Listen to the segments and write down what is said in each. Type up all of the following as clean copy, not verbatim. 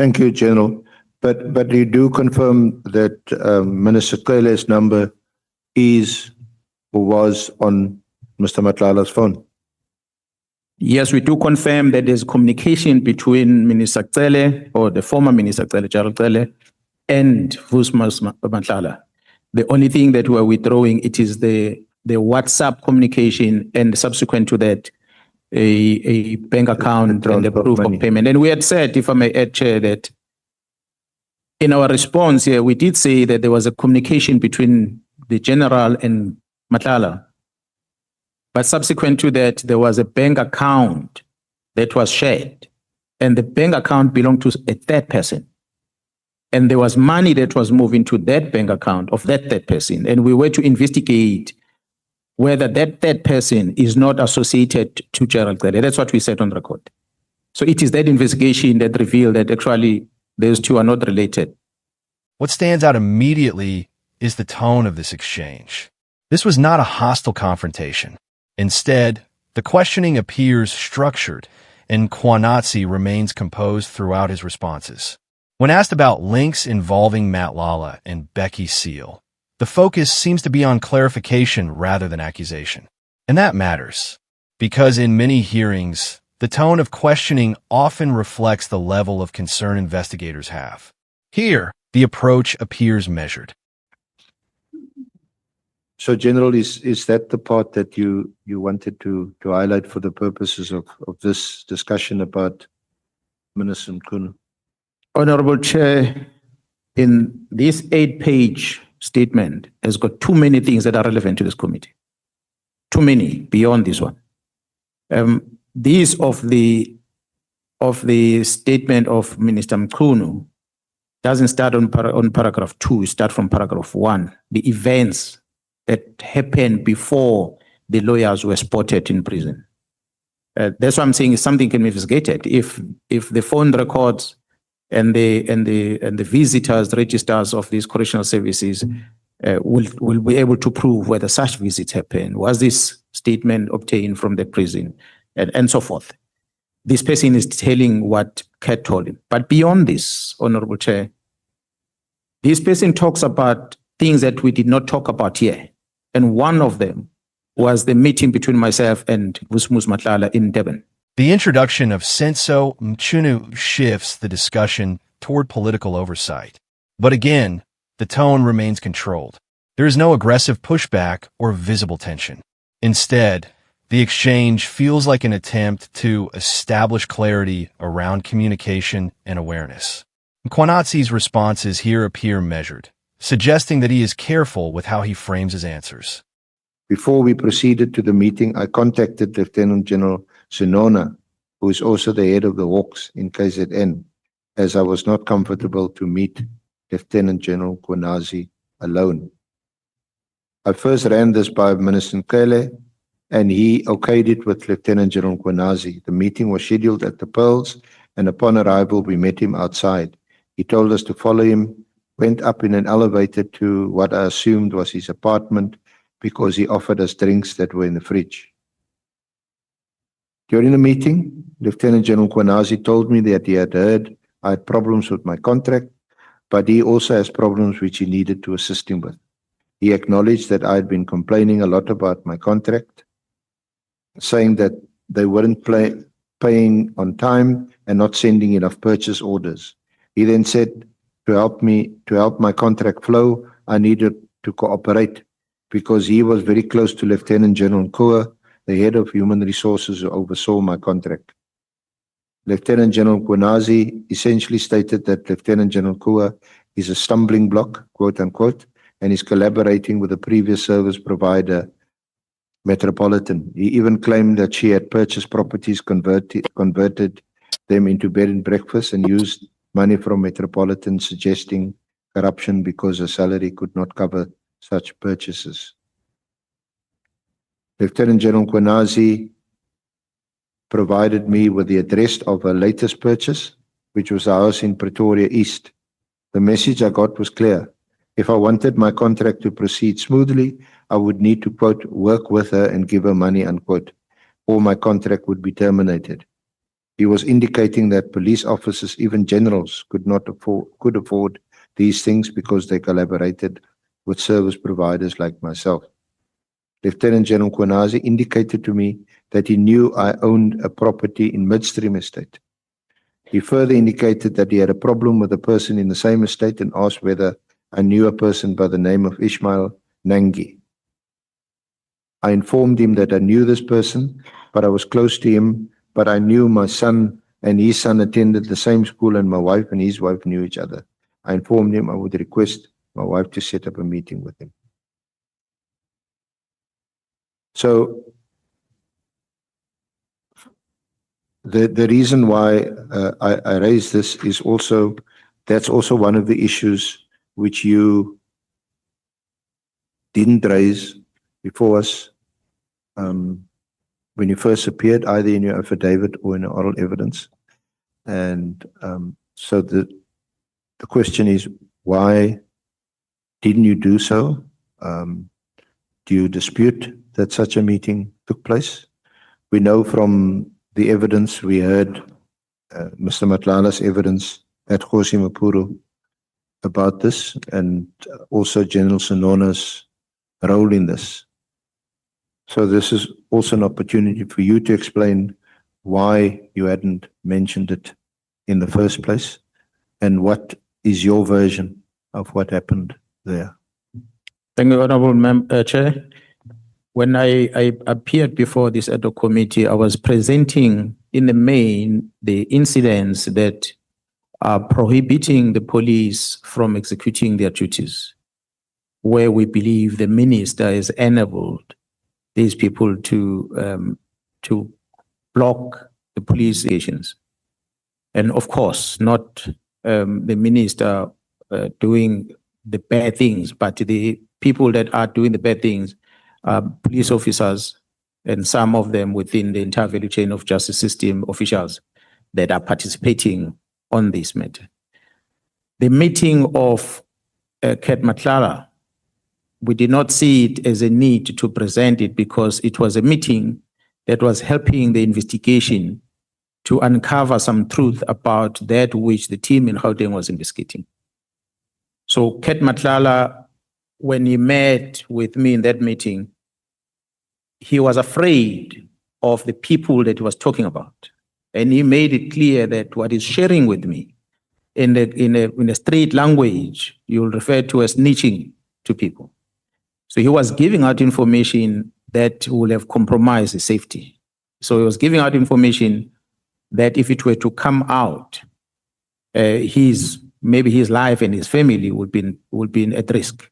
Thank you, General. But you do confirm that Minister Cele's number is or was on Mr. Matlala's phone? Yes, we do confirm that there's communication between Minister Cele, or the former Minister Cele, General Cele, and Matlala. The only thing that we're withdrawing, it is the WhatsApp communication, and subsequent to that, a bank account and the proof of payment. And we had said, if I may add, Chair, that in our response here, we did say that there was a communication between the General and Matlala. But subsequent to that, there was a bank account that was shared, and the bank account belonged to a third person. And there was money that was moved into that bank account of that third person. And we were to investigate whether that third person is not associated to General Cele. That's what we said on record. So it is that investigation that revealed that actually those two are not related. What stands out immediately is the tone of this exchange. This was not a hostile confrontation. Instead, the questioning appears structured, and Mkhwanazi remains composed throughout his responses. When asked about links involving Matlala and Bheki Cele, the focus seems to be on clarification rather than accusation. And that matters, because in many hearings, the tone of questioning often reflects the level of concern investigators have. Here, the approach appears measured. So, General, is that the part that you wanted to highlight for the purposes of this discussion about Minister Mchunu? Honorable Chair, in this 8-page statement has got too many things that are relevant to this committee. Too many beyond this one. These of the statement of Minister Mchunu doesn't start on paragraph 2, it starts from paragraph 1. The events that happened before the lawyers were spotted in prison. That's what I'm saying, is something can be investigated. If the phone records and the visitors registers of these correctional services will be able to prove whether such visits happened, was this statement obtained from the prison, and so forth. This person is telling what Kat told him. But beyond this, Honorable Chair, this person talks about things that we did not talk about here. And one of them was the meeting between myself and Matlala in Durban. The introduction of Senzo Mchunu shifts the discussion toward political oversight. But again, the tone remains controlled. There is no aggressive pushback or visible tension. Instead, the exchange feels like an attempt to establish clarity around communication and awareness. Mkhwanazi's responses here appear measured, suggesting that he is careful with how he frames his answers. Before we proceeded to the meeting, I contacted Lieutenant General Sinona, who is also the head of the Hawks in KZN, as I was not comfortable to meet Lieutenant General Mkhwanazi alone. I first ran this by Minister Cele, and he okayed it with Lieutenant General Mkhwanazi. The meeting was scheduled at the Pearls, and upon arrival, we met him outside. He told us to follow him, went up in an elevator to what I assumed was his apartment because he offered us drinks that were in the fridge. During the meeting, Lieutenant General Mkhwanazi told me that he had heard I had problems with my contract, but he also has problems which he needed to assist him with. He acknowledged that I had been complaining a lot about my contract, saying that they weren't paying on time and not sending enough purchase orders. He then said, to help my contract flow, I needed to cooperate because he was very close to Lieutenant General Mkhwanazi, the head of human resources, who oversaw my contract. Lieutenant General Mkhwanazi essentially stated that Lieutenant General Mkhwanazi is a stumbling block, quote unquote, and is collaborating with the previous service provider, Metropolitan. He even claimed that she had purchased properties, converted them into bed and breakfast, and used money from Metropolitan, suggesting corruption because her salary could not cover such purchases. Lieutenant General Mkhwanazi provided me with the address of her latest purchase, which was a house in Pretoria East. The message I got was clear. If I wanted my contract to proceed smoothly, I would need to, quote, work with her and give her money, unquote, or my contract would be terminated. He was indicating that police officers, even generals, could afford these things because they collaborated with service providers like myself. Lieutenant General Mkhwanazi indicated to me that he knew I owned a property in Midstream Estate. He further indicated that he had a problem with a person in the same estate and asked whether I knew a person by the name of Ismail Nangi. I informed him that I knew this person, but I was close to him, but I knew my son and his son attended the same school and my wife and his wife knew each other. I informed him I would request my wife to set up a meeting with him. So the reason why I raise this is also, that's also one of the issues which you didn't raise before us when you first appeared, either in your affidavit or in oral evidence. And so the question is, why didn't you do so? Do you dispute that such a meeting took place? We know from the evidence we heard, Mr. Matlala's evidence at Khosi Mapuru about this, and also General Senona's role in this. So this is also an opportunity for you to explain why you hadn't mentioned it in the first place, and what is your version of what happened there. Thank you, Honorable Chair. When I appeared before this Ad Hoc Committee, I was presenting in the main the incidents that are prohibiting the police from executing their duties, where we believe the minister has enabled these people to block the police stations. And of course, not the minister doing the bad things, but the people that are doing the bad things are police officers, and some of them within the entire value chain of justice system officials that are participating on this matter. The meeting of Cat Matlala, we did not see it as a need to present it because it was a meeting that was helping the investigation to uncover some truth about that which the team in Gauteng was investigating. So Cat Matlala, when he met with me in that meeting, he was afraid of the people that he was talking about. And he made it clear that what he's sharing with me in a straight language, you'll refer to as snitching to people. So he was giving out information that would have compromised his safety. So he was giving out information that if it were to come out, maybe his life and his family would be at risk.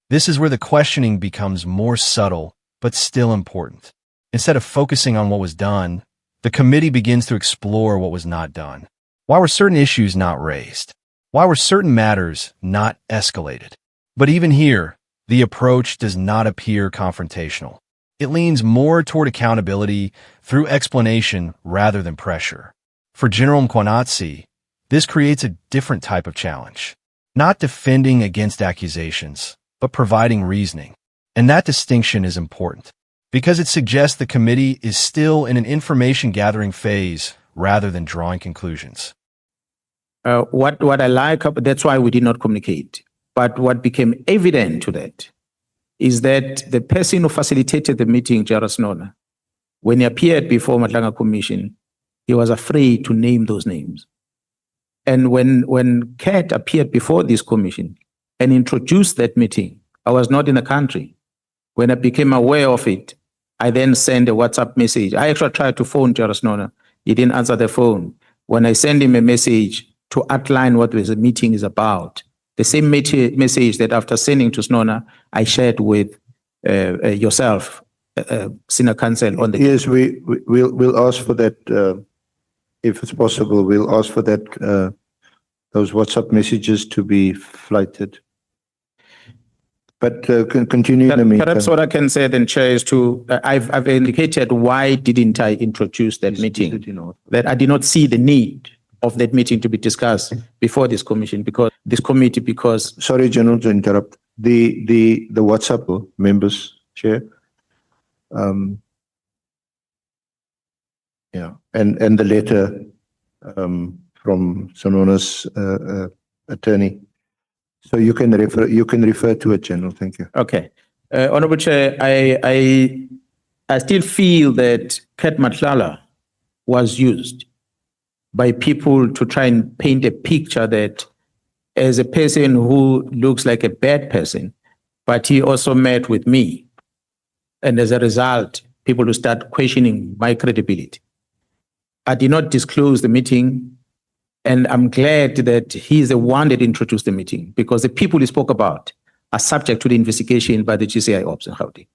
This is where the questioning becomes more subtle, but still important. Instead of focusing on what was done, the committee begins to explore what was not done. Why were certain issues not raised? Why were certain matters not escalated? But even here, the approach does not appear confrontational. It leans more toward accountability through explanation rather than pressure. For General Mkhwanazi, this creates a different type of challenge. Not defending against accusations, but providing reasoning. And that distinction is important because it suggests the committee is still in an information-gathering phase rather than drawing conclusions. What I like, that's why we did not communicate. But what became evident to that is that the person who facilitated the meeting, General Senona, when he appeared before Matlala Commission, he was afraid to name those names. And when Cat appeared before this commission and introduced that meeting, I was not in the country. When I became aware of it, I then sent a WhatsApp message. I actually tried to phone General Senona. He didn't answer the phone. When I sent him a message to outline what the meeting is about, the same message that after sending to Senona, I shared with yourself, Senior Counsel, on the... Yes, we'll ask for that, if it's possible, we'll ask for that, those WhatsApp messages to be flighted. But continue in the meantime. Perhaps what I can say then, Chair, is I've indicated why didn't I introduce that meeting, that I did not see the need of that meeting to be discussed before this commission, because Sorry, General, to interrupt. The WhatsApp members, Chair, Yeah, and the letter from Sanona's attorney. So you can refer to it, General. Thank you. Okay. Honorable Chair, I still feel that Kat Matlala was used by people to try and paint a picture that as a person who looks like a bad person, but he also met with me. And as a result, people will start questioning my credibility. I did not disclose the meeting, and I'm glad that he's the one that introduced the meeting, because the people he spoke about are subject to the investigation by the GCI Ops in Gauteng.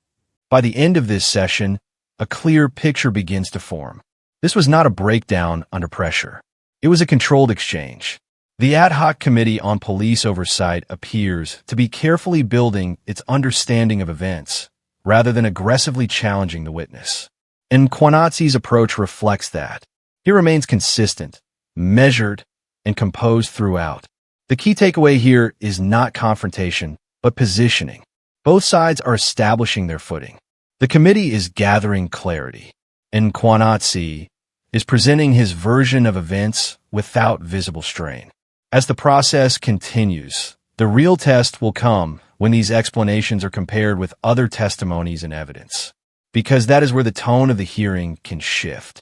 By the end of this session, a clear picture begins to form. This was not a breakdown under pressure. It was a controlled exchange. The Ad Hoc Committee on Police Oversight appears to be carefully building its understanding of events, rather than aggressively challenging the witness. And Mkhwanazi's approach reflects that. He remains consistent, measured, and composed throughout. The key takeaway here is not confrontation, but positioning. Both sides are establishing their footing. The committee is gathering clarity, and Mkhwanazi is presenting his version of events without visible strain. As the process continues, the real test will come when these explanations are compared with other testimonies and evidence, because that is where the tone of the hearing can shift.